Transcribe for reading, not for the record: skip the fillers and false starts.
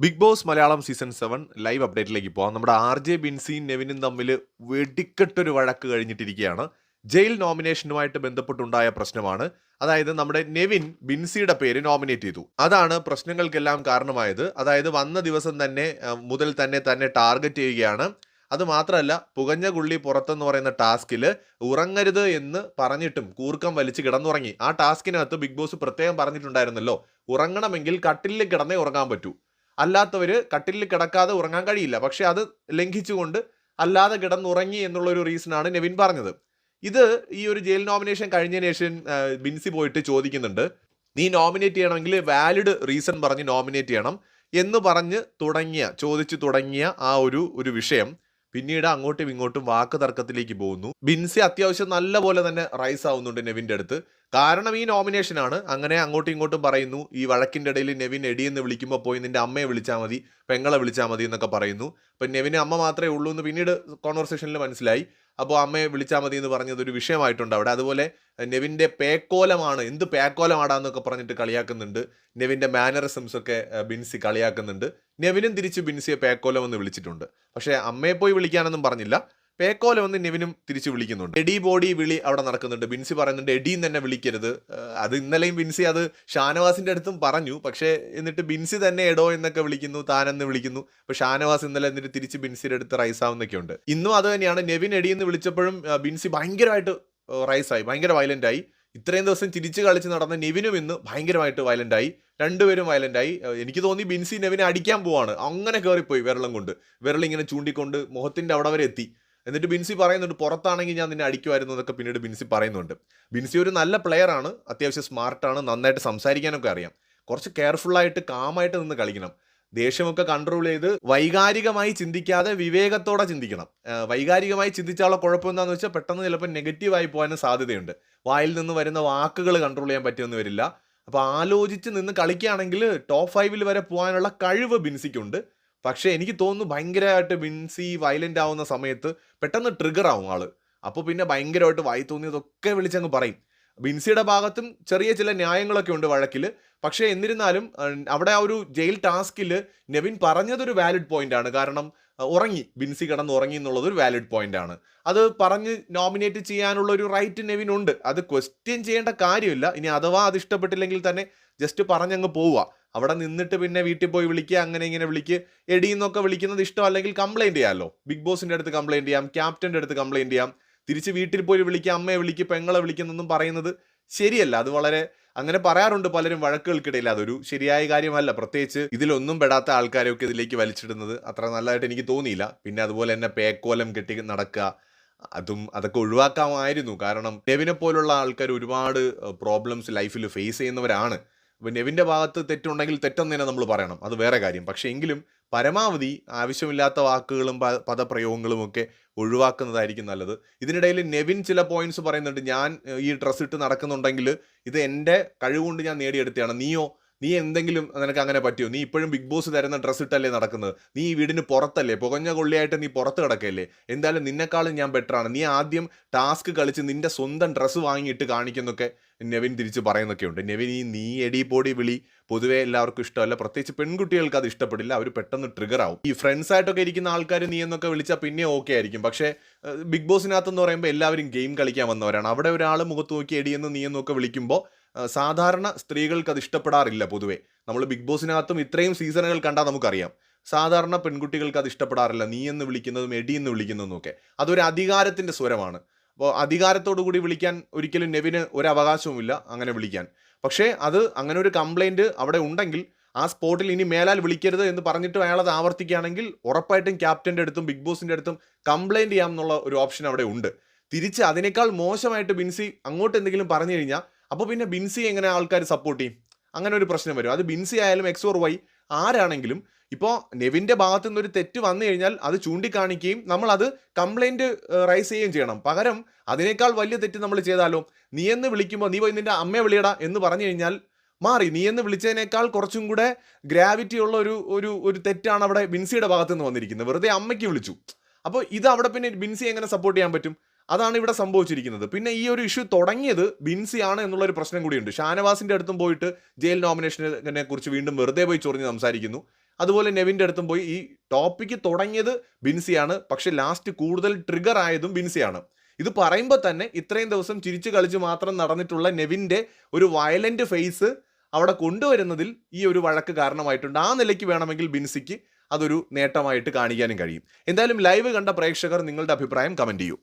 Big Boss Malayalam season 7 live അപ്ഡേറ്റിലേക്ക് പോകാം. നമ്മുടെ ആർ.ജെ ബിൻസിയും നെവിനും തമ്മിൽ വെടിക്കെട്ടൊരു വഴക്ക് കഴിഞ്ഞിട്ടിരിക്കുകയാണ്. ജയിൽ നോമിനേഷനുമായിട്ട് ബന്ധപ്പെട്ടുണ്ടായ പ്രശ്നമാണ്. അതായത് നമ്മുടെ നെവിൻ ബിൻസിയുടെ പേര് നോമിനേറ്റ് ചെയ്തു. അതാണ് പ്രശ്നങ്ങൾക്കെല്ലാം കാരണമായത്. അതായത് വന്ന ദിവസം തന്നെ മുതൽ തന്നെ ടാർഗറ്റ് ചെയ്യുകയാണ്. അത് മാത്രമല്ല, പുകഞ്ഞ കൊള്ളി പുറത്തെന്ന് പറയുന്ന ടാസ്കിൽ ഉറങ്ങരുത് എന്ന് പറഞ്ഞിട്ടും കൂർക്കം വലിച്ച് കിടന്നുറങ്ങി. ആ ടാസ്കിനകത്ത് ബിഗ് ബോസ് പ്രത്യേകം പറഞ്ഞിട്ടുണ്ടായിരുന്നല്ലോ, ഉറങ്ങണമെങ്കിൽ കട്ടിലിൽ കിടന്നേ ഉറങ്ങാൻ പറ്റൂ, അല്ലാത്തവർ കട്ടിലിൽ കിടക്കാതെ ഉറങ്ങാൻ കഴിയില്ല. പക്ഷെ അത് ലംഘിച്ചുകൊണ്ട് അല്ലാതെ കിടന്നുറങ്ങി എന്നുള്ളൊരു റീസണാണ് നെവിൻ പറഞ്ഞത്. ഇത് ഈ ഒരു ജയിൽ നോമിനേഷൻ കഴിഞ്ഞതിന് ശേഷം ബിൻസി പോയിട്ട് ചോദിക്കുന്നുണ്ട്, നീ നോമിനേറ്റ് ചെയ്യണമെങ്കിൽ വാലിഡ് റീസൺ പറഞ്ഞ് നോമിനേറ്റ് ചെയ്യണം എന്ന് പറഞ്ഞ് ചോദിച്ചു തുടങ്ങിയ ആ ഒരു വിഷയം പിന്നീട് അങ്ങോട്ടും ഇങ്ങോട്ടും വാക്ക് തർക്കത്തിലേക്ക് പോകുന്നു. ബിൻസി അത്യാവശ്യം നല്ല പോലെ തന്നെ റൈസ് ആവുന്നുണ്ട് നെവിൻ്റെ അടുത്ത്. കാരണം ഈ നോമിനേഷനാണ്. അങ്ങനെ അങ്ങോട്ടും ഇങ്ങോട്ടും പറയുന്നു. ഈ വഴക്കിൻ്റെ ഇടയിൽ നെവിൻ എടിയെന്ന് വിളിക്കുമ്പോൾ പോയി നിന്റെ അമ്മയെ വിളിച്ചാൽ മതി, പെങ്ങളെ വിളിച്ചാൽ മതി എന്നൊക്കെ പറയുന്നു. അപ്പം നെവിന് അമ്മ മാത്രമേ ഉള്ളൂ എന്ന് പിന്നീട് കോൺവെർസേഷനിൽ മനസ്സിലായി. അപ്പോൾ അമ്മയെ വിളിച്ചാൽ മതി എന്ന് പറഞ്ഞത് ഒരു വിഷയമായിട്ടുണ്ട് അവിടെ. അതുപോലെ നെവിൻ്റെ പേക്കോലമാണ്, എന്ത് പേക്കോലമാടാന്നൊക്കെ പറഞ്ഞിട്ട് കളിയാക്കുന്നുണ്ട്. നെവിൻ്റെ മാനറിസംസ് ഒക്കെ ബിൻസി കളിയാക്കുന്നുണ്ട്. നെവിനും തിരിച്ച് ബിൻസിയെ പേക്കോലം എന്ന് വിളിച്ചിട്ടുണ്ട്. പക്ഷേ അമ്മയെ പോയി വിളിക്കാനൊന്നും പറഞ്ഞില്ല. പേക്കോലം എന്ന് നെവിനും തിരിച്ച് വിളിക്കുന്നുണ്ട്. എഡി ബോഡി വിളി അവിടെ നടക്കുന്നുണ്ട്. ബിൻസി പറയുന്നുണ്ട് എഡിന്ന് തന്നെ വിളിക്കരുത്. അത് ഇന്നലെയും ബിൻസി അത് ഷാനവാസിന്റെ അടുത്തും പറഞ്ഞു. പക്ഷേ എന്നിട്ട് ബിൻസി തന്നെ എടോ എന്നൊക്കെ വിളിക്കുന്നു, താനെന്ന് വിളിക്കുന്നു. അപ്പോൾ ഷാനവാസ് ഇന്നലെ എന്നിട്ട് തിരിച്ച് ബിൻസിയുടെ അടുത്ത് റൈസ് ആവുന്നൊക്കെ ഉണ്ട്. ഇന്നും അത് തന്നെയാണ്. നെവിൻ എഡി എന്ന് വിളിച്ചപ്പോഴും ബിൻസി ഭയങ്കരമായിട്ട് റൈസായി, ഭയങ്കര വയലൻ്റായി. ഇത്രയും ദിവസം ചിരിച്ച് കളിച്ച് നടന്ന നെവിനും ഇന്ന് ഭയങ്കരമായിട്ട് വയലൻ്റായി. രണ്ടുപേരും വയലൻ്റായി. എനിക്ക് തോന്നി ബിൻസി നെവിനെ അടിക്കാൻ പോവാണ്. അങ്ങനെ കയറിപ്പോയി വിരളിങ്ങനെ ചൂണ്ടിക്കൊണ്ട് മുഖത്തിൻ്റെ അവിടെ വരെ എത്തി. എന്നിട്ട് ബിൻസി പറയുന്നുണ്ട്, പുറത്താണെങ്കിൽ ഞാൻ നിന്നെ അടിക്കുമായിരുന്നു എന്നൊക്കെ പിന്നീട് ബിൻസി പറയുന്നുണ്ട്. ബിൻസി ഒരു നല്ല പ്ലെയർ ആണ്, അത്യാവശ്യം സ്മാർട്ടാണ്, നന്നായിട്ട് സംസാരിക്കാനൊക്കെ അറിയാം. കുറച്ച് കെയർഫുള്ളായിട്ട് കാമായിട്ട് നിന്ന് കളിക്കണം. ദേഷ്യമൊക്കെ കൺട്രോൾ ചെയ്ത് വൈകാരികമായി ചിന്തിക്കാതെ വിവേകത്തോടെ ചിന്തിക്കണം. വൈകാരികമായി ചിന്തിച്ചാലുള്ള കുഴപ്പം എന്താണെന്ന് വെച്ചാൽ പെട്ടെന്ന് ചിലപ്പോൾ നെഗറ്റീവായി പോകാനും സാധ്യതയുണ്ട്. വായിൽ നിന്ന് വരുന്ന വാക്കുകൾ കൺട്രോൾ ചെയ്യാൻ പറ്റുമെന്ന് വരില്ല. അപ്പോൾ ആലോചിച്ച് നിന്ന് കളിക്കുകയാണെങ്കിൽ ടോപ്പ് 5 വരെ പോകാനുള്ള കഴിവ് ബിൻസിക്കുണ്ട്. പക്ഷേ എനിക്ക് തോന്നുന്നു ഭയങ്കരമായിട്ട് ബിൻസി വയലൻ്റ് ആവുന്ന സമയത്ത് പെട്ടെന്ന് ട്രിഗർ ആവും ആള്. അപ്പോൾ പിന്നെ ഭയങ്കരമായിട്ട് വായി തോന്നിയതൊക്കെ വിളിച്ചങ്ങ് പറയും. ബിൻസിയുടെ ഭാഗത്തും ചെറിയ ചില ന്യായങ്ങളൊക്കെ ഉണ്ട് വഴക്കിൽ. പക്ഷേ എന്നിരുന്നാലും അവിടെ ആ ഒരു ജയിൽ ടാസ്കിൽ നെവിൻ പറഞ്ഞതൊരു വാലിഡ് പോയിന്റ് ആണ്. കാരണം ഉറങ്ങി, ബിൻസി കിടന്ന് ഉറങ്ങി എന്നുള്ളത് ഒരു വാലിഡ് പോയിന്റ് ആണ്. അത് പറഞ്ഞ് നോമിനേറ്റ് ചെയ്യാനുള്ള ഒരു റൈറ്റ് നെവിനുണ്ട്. അത് ക്വസ്റ്റ്യൻ ചെയ്യേണ്ട കാര്യമില്ല. ഇനി അഥവാ അത് ഇഷ്ടപ്പെട്ടില്ലെങ്കിൽ തന്നെ ജസ്റ്റ് പറഞ്ഞങ്ങ് പോവുക. അവിടെ നിന്നിട്ട് പിന്നെ വീട്ടിൽ പോയി വിളിക്കുക, അങ്ങനെ ഇങ്ങനെ വിളിക്കുക. എടിയെന്നൊക്കെ വിളിക്കുന്നത് ഇഷ്ടമല്ലെങ്കിൽ കംപ്ലൈൻറ്റ് ചെയ്യാമല്ലോ. ബിഗ് ബോസിൻ്റെ അടുത്ത് കംപ്ലൈൻറ്റ് ചെയ്യാം, ക്യാപ്റ്റൻ്റെ അടുത്ത് കംപ്ലൈൻറ്റ് ചെയ്യാം. തിരിച്ച് വീട്ടിൽ പോയി വിളിക്കുക, അമ്മയെ വിളിക്കുക, പെങ്ങളെ വിളിക്കുന്നൊന്നും പറയുന്നത് ശരിയല്ല. അത് വളരെ അങ്ങനെ പറയാറുണ്ട് പലരും വഴക്കുകൾക്കിടയിൽ. അതൊരു ശരിയായ കാര്യമല്ല. പ്രത്യേകിച്ച് ഇതിലൊന്നും പെടാത്ത ആൾക്കാരെയൊക്കെ ഇതിലേക്ക് വലിച്ചിടുന്നത് അത്ര നല്ലതായിട്ട് എനിക്ക് തോന്നിയില്ല. പിന്നെ അതുപോലെ തന്നെ പേക്കോലം കെട്ടി നടക്കുക, അതൊക്കെ ഒഴിവാക്കാമായിരുന്നു. കാരണം നെവിനെ പോലുള്ള ആൾക്കാർ ഒരുപാട് പ്രോബ്ലംസ് ലൈഫിൽ ഫേസ് ചെയ്യുന്നവരാണ്. അപ്പോൾ നെവിൻ്റെ ഭാഗത്ത് തെറ്റുണ്ടെങ്കിൽ തെറ്റെന്ന് തന്നെ നമ്മൾ പറയണം, അത് വേറെ കാര്യം. പക്ഷേ എങ്കിലും പരമാവധി ആവശ്യമില്ലാത്ത വാക്കുകളും പദപ്രയോഗങ്ങളും ഒക്കെ ഒഴിവാക്കുന്നതായിരിക്കും നല്ലത്. ഇതിനിടയിൽ നെവിൻ ചില പോയിന്റ്സ് പറയുന്നുണ്ട്. ഞാൻ ഈ ഡ്രസ്സ് ഇട്ട് നടക്കുന്നുണ്ടെങ്കിൽ ഇത് എൻ്റെ കഴിവുകൊണ്ട് ഞാൻ നേടിയെടുത്തതാണ്. നീ എന്തെങ്കിലും നിനക്ക് അങ്ങനെ പറ്റുമോ? നീ ഇപ്പോഴും ബിഗ് ബോസ് തരുന്ന ഡ്രസ്സ് ഇട്ടല്ലേ നടക്കുന്നത്? നീ ഈ വീടിന് പുറത്തല്ലേ, പുകഞ്ഞ കൊള്ളിയായിട്ട് നീ പുറത്ത് കിടക്കല്ലേ? എന്തായാലും നിന്നെക്കാളും ഞാൻ ബെറ്ററാണ്. നീ ആദ്യം ടാസ്ക് കളിച്ച് നിന്റെ സ്വന്തം ഡ്രസ്സ് വാങ്ങിയിട്ട് കാണിക്കുന്നൊക്കെ നെവിൻ തിരിച്ച് പറയുന്നൊക്കെ ഉണ്ട്. നെവിൻ നീ എടി പോടി വിളി പൊതുവെ എല്ലാവർക്കും ഇഷ്ടമല്ല. പ്രത്യേകിച്ച് പെൺകുട്ടികൾക്ക് അത് ഇഷ്ടപ്പെടില്ല. അവർ പെട്ടെന്ന് ട്രിഗർ ആവും. ഈ ഫ്രണ്ട്സ് ആയിട്ടൊക്കെ ഇരിക്കുന്ന ആൾക്കാർ നീ എന്നൊക്കെ വിളിച്ചാൽ പിന്നെ ഓക്കെ ആയിരിക്കും. പക്ഷേ ബിഗ് ബോസിനകത്തെന്ന് പറയുമ്പോൾ എല്ലാവരും ഗെയിം കളിക്കാൻ വന്നവരാണ്. അവിടെ ഒരാൾ മുഖത്ത് നോക്കി എടിയെന്ന് നീ എന്നൊക്കെ വിളിക്കുമ്പോൾ സാധാരണ സ്ത്രീകൾക്ക് അത് ഇഷ്ടപ്പെടാറില്ല. പൊതുവെ നമ്മൾ ബിഗ് ബോസിനകത്തും ഇത്രയും സീസണുകൾ കണ്ടാൽ നമുക്കറിയാം, സാധാരണ പെൺകുട്ടികൾക്ക് അത് ഇഷ്ടപ്പെടാറില്ല. നീ എന്ന് വിളിക്കുന്നതും എടി എന്ന് വിളിക്കുന്നതും ഒക്കെ അതൊരു അധികാരത്തിൻ്റെ സ്വരമാണ്. അപ്പോൾ അധികാരത്തോടു കൂടി വിളിക്കാൻ ഒരിക്കലും നെവിന് ഒരു അവകാശവുമില്ല അങ്ങനെ വിളിക്കാൻ. പക്ഷേ അത് അങ്ങനെ ഒരു കംപ്ലൈൻറ്റ് അവിടെ ഉണ്ടെങ്കിൽ ആ സ്പോട്ടിൽ ഇനി മേലാൽ വിളിക്കരുത് എന്ന് പറഞ്ഞിട്ട് അയാൾ അത് ആവർത്തിക്കുകയാണെങ്കിൽ ഉറപ്പായിട്ടും ക്യാപ്റ്റൻ്റെ അടുത്തും ബിഗ് ബോസിൻ്റെ അടുത്തും കംപ്ലൈൻറ്റ് ചെയ്യാം എന്നുള്ള ഒരു ഓപ്ഷൻ അവിടെ ഉണ്ട്. തിരിച്ച് അതിനേക്കാൾ മോശമായിട്ട് ബിൻസി അങ്ങോട്ട് എന്തെങ്കിലും പറഞ്ഞു കഴിഞ്ഞാൽ അപ്പോൾ പിന്നെ ബിൻസി എങ്ങനെ ആൾക്കാർ സപ്പോർട്ട് ചെയ്യും? അങ്ങനെ ഒരു പ്രശ്നം വരും. അത് ബിൻസി ആയാലും എക്സ് ഓർ വൈ ആരാണെങ്കിലും. ഇപ്പോൾ നെവിൻ്റെ ഭാഗത്തു നിന്നൊരു തെറ്റ് വന്നു കഴിഞ്ഞാൽ അത് ചൂണ്ടിക്കാണിക്കുകയും നമ്മളത് കംപ്ലൈൻറ്റ് റൈസ് ചെയ്യുകയും ചെയ്യണം. പകരം അതിനേക്കാൾ വലിയ തെറ്റ് നമ്മൾ ചെയ്താലോ, നീ എന്ന് വിളിക്കുമ്പോൾ നീ പോയി നിൻ്റെ അമ്മയെ വിളിയടാ എന്ന് പറഞ്ഞു കഴിഞ്ഞാൽ മാറി. നീ എന്ന് വിളിച്ചതിനേക്കാൾ കുറച്ചും കൂടെ ഗ്രാവിറ്റി ഉള്ള ഒരു തെറ്റാണ് അവിടെ ബിൻസിയുടെ ഭാഗത്തു നിന്ന് വന്നിരിക്കുന്നത്. വെറുതെ അമ്മയ്ക്ക് വിളിച്ചു. അപ്പോൾ ഇത് അവിടെ പിന്നെ ബിൻസി എങ്ങനെ സപ്പോർട്ട് ചെയ്യാൻ പറ്റും? അതാണ് ഇവിടെ സംഭവിച്ചിരിക്കുന്നത്. പിന്നെ ഈ ഒരു ഇഷ്യൂ തുടങ്ങിയത് ബിൻസി ആണ് എന്നുള്ളൊരു പ്രശ്നം കൂടിയുണ്ട്. ഷാനവാസിൻ്റെ അടുത്തും പോയിട്ട് ജയിൽ നോമിനേഷനെ കുറിച്ച് വീണ്ടും വെറുതെ പോയി ചൊറിഞ്ഞ് സംസാരിക്കുന്നു. അതുപോലെ നെവിൻ്റെ അടുത്തും പോയി ഈ ടോപ്പിക്ക് തുടങ്ങിയത് ബിൻസിയാണ്, പക്ഷെ ലാസ്റ്റ് കൂടുതൽ ട്രിഗർ ആയതും ബിൻസിയാണ്. ഇത് പറയുമ്പോൾ തന്നെ ഇത്രയും ദിവസം ചിരിച്ചു കളിച്ച് മാത്രം നടന്നിട്ടുള്ള നെവിൻ്റെ ഒരു വയലന്റ് ഫേസ് അവിടെ കൊണ്ടുവരുന്നതിൽ ഈ ഒരു വഴക്ക് കാരണമായിട്ടുണ്ട്. ആ നിലയ്ക്ക് വേണമെങ്കിൽ ബിൻസിക്ക് അതൊരു നേട്ടമായിട്ട് കാണിക്കാനും കഴിയും. എന്തായാലും ലൈവ് കണ്ട പ്രേക്ഷകർ നിങ്ങളുടെ അഭിപ്രായം കമന്റ് ചെയ്യൂ.